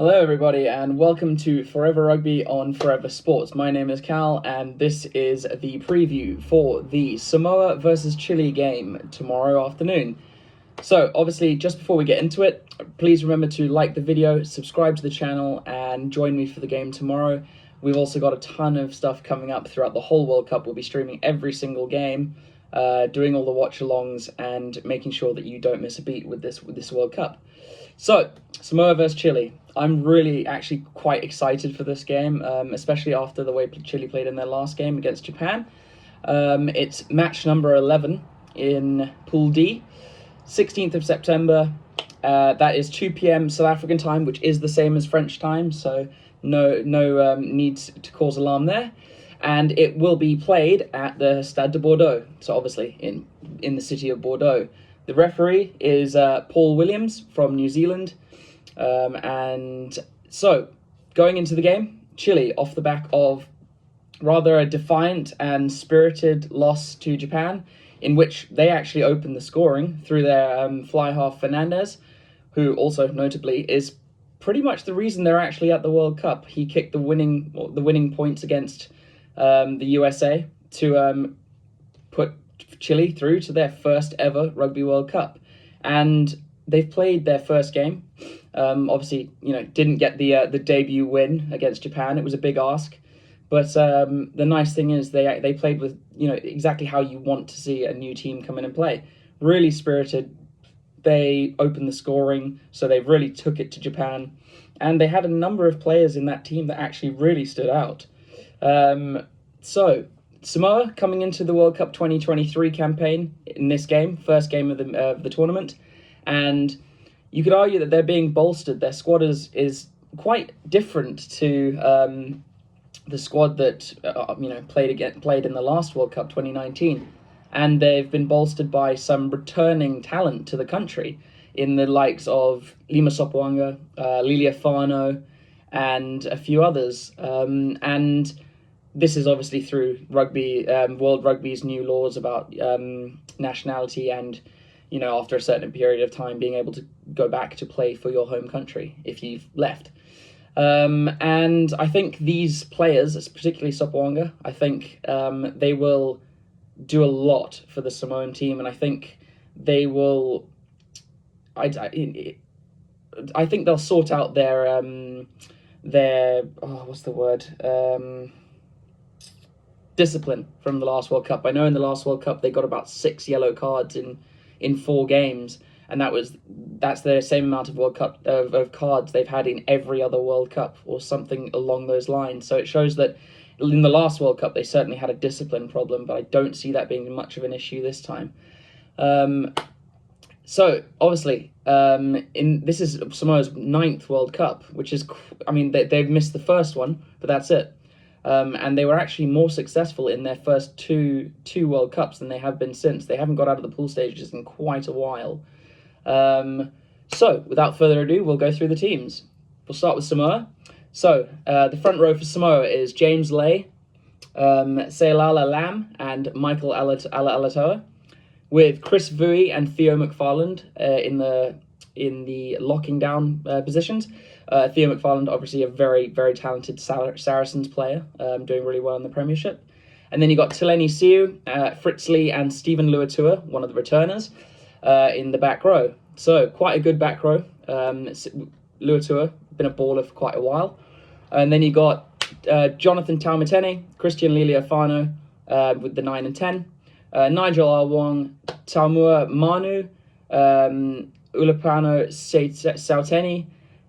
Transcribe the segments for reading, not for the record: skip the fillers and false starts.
Hello everybody and welcome to Forever Rugby on Forever Sports. My name is Cal and this is the preview for the Samoa versus Chile game tomorrow afternoon. So obviously just before we get into it, please remember to like the video, subscribe to the channel and join me for the game tomorrow. We've also got a ton of stuff coming up throughout the whole World Cup. We'll be streaming every single game, doing all the watch-alongs and making sure that you don't miss a beat with this World Cup. So, Samoa versus Chile. I'm really actually quite excited for this game, especially after the way Chile played in their last game against Japan. It's match number 11 in Pool D, 16th of September. That is 2 p.m. South African time, which is the same as French time, so no need to cause alarm there. And it will be played at the Stade de Bordeaux, so obviously in the city of Bordeaux. The referee is Paul Williams from New Zealand. And so, going into the game, Chile, off the back of rather a defiant and spirited loss to Japan, in which they actually opened the scoring through their fly half Fernandez, who also notably is pretty much the reason they're actually at the World Cup. He kicked the winning points against the USA to put Chile through to their first ever Rugby World Cup. And they've played their first game. Obviously, didn't get the debut win against Japan. It was a big ask. But the nice thing is they played with, exactly how you want to see a new team come in and play. Really spirited. They opened the scoring, so they really took it to Japan. And they had a number of players in that team that actually really stood out. So, Samoa coming into the World Cup 2023 campaign in this game, first game of the tournament. And you could argue that they're being bolstered. Their squad is quite different to the squad that played in the last World Cup 2019, and they've been bolstered by some returning talent to the country in the likes of Lima Sopoaga, Lilia Fano, and a few others. And this is obviously through rugby, World Rugby's new laws about nationality and, after a certain period of time, being able to go back to play for your home country if you've left. And I think these players, particularly Sopoaga, I think they will do a lot for the Samoan team, and I think they will. I think they'll sort out their what's the word? Discipline from the last World Cup. I know in the last World Cup they got about 6 yellow cards in 4 games, and that's the same amount of World Cup of cards they've had in every other World Cup or something along those lines. So it shows that in the last World Cup they certainly had a discipline problem, but I don't see that being much of an issue this time. So obviously, this is Samoa's 9th World Cup, which is, they've missed the first one, but that's it. And they were actually more successful in their first two World Cups than they have been since. They haven't got out of the pool stages in quite a while. So, without further ado, we'll go through the teams. We'll start with Samoa. So, the front row for Samoa is James Lay, Seilala Lam, and Michael Alatoa, with Chris Vui and Theo McFarland in the locking down positions. Theo McFarland, obviously a very, very talented Saracens player, doing really well in the Premiership. And then you got Tileni Siu, Fritz Lee, and Stephen Luatua, one of the returners, in the back row. So quite a good back row. Luatua, been a baller for quite a while. And then you got Jonathan Taumatene, Christian Liliafano with the 9 and 10, Nigel Awong, Taumua Manu, Ulapano Sauteni,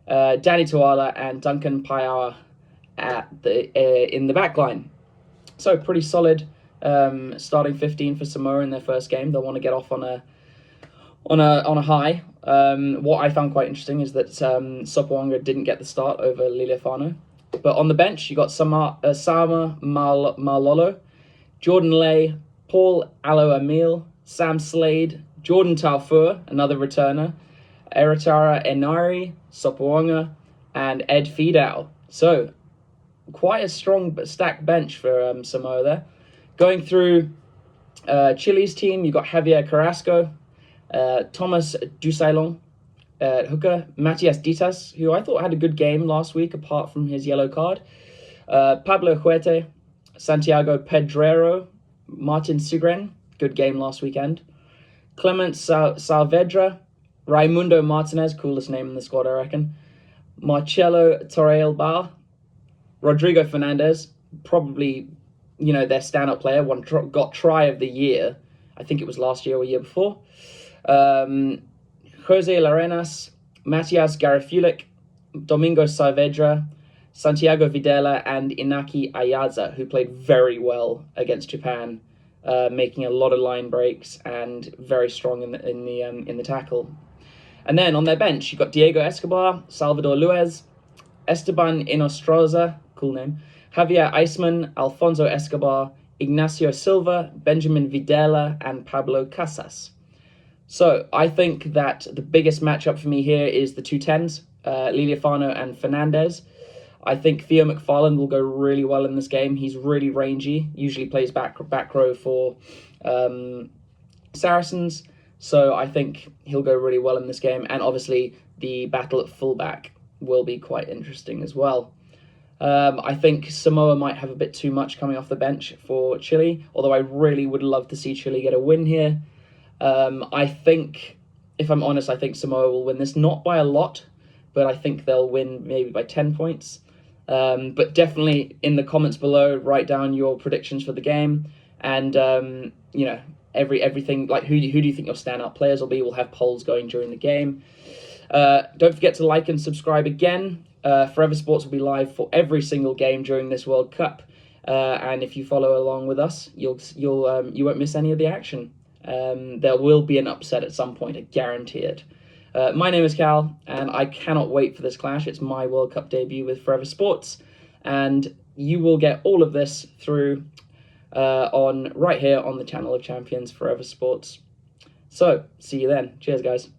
Danny Tuala, and Duncan Paiawa in the back line. So pretty solid starting 15 for Samoa in their first game. They'll want to get off on a high. What I found quite interesting is that Sopoaga didn't get the start over Liliafano. But on the bench, you got Sama Malolo, Jordan Lay, Paul Alo-Emile, Sam Slade, Jordan Taufua, another returner, Eritara Enari, Sopoaga, and Ed Fidau. So, quite a strong stacked bench for Samoa there. Going through Chile's team, you've got Javier Carrasco, Thomas Dusailon, hooker, Matias Ditas, who I thought had a good game last week apart from his yellow card. Pablo Huete, Santiago Pedrero, Martin Sugren, good game last weekend. Clement Saavedra, Raimundo Martinez, coolest name in the squad, I reckon. Marcelo Torrealba, Rodrigo Fernandez, probably, their stand-up player, got try of the year. I think it was last year or year before. Jose Larenas, Matias Garafulik, Domingo Saavedra, Santiago Videla, and Inaki Ayaza, who played very well against Japan, making a lot of line breaks and very strong in the tackle. And then on their bench, you've got Diego Escobar, Salvador Luez, Esteban Inostroza, cool name, Javier Eisman, Alfonso Escobar, Ignacio Silva, Benjamin Videla, and Pablo Casas. So I think that the biggest matchup for me here is the two 10s, Liliafano and Fernandez. I think Theo McFarland will go really well in this game. He's really rangy, usually plays back row for Saracens. So I think he'll go really well in this game. And obviously the battle at fullback will be quite interesting as well. I think Samoa might have a bit too much coming off the bench for Chile, although I really would love to see Chile get a win here. I think, if I'm honest, I think Samoa will win this, not by a lot, but I think they'll win maybe by 10 points. But definitely in the comments below, write down your predictions for the game, and everything, like who do you think your standout players will be. We'll have polls going during the game. Don't forget to like and subscribe again. Forever Sports will be live for every single game during this World Cup, and if you follow along with us, you won't miss any of the action. There will be an upset at some point, I guarantee it. My name is Cal, and I cannot wait for this clash. It's my World Cup debut with Forever Sports, and you will get all of this through right here on the channel of Champions, Forever Sports. So, see you then. Cheers, guys.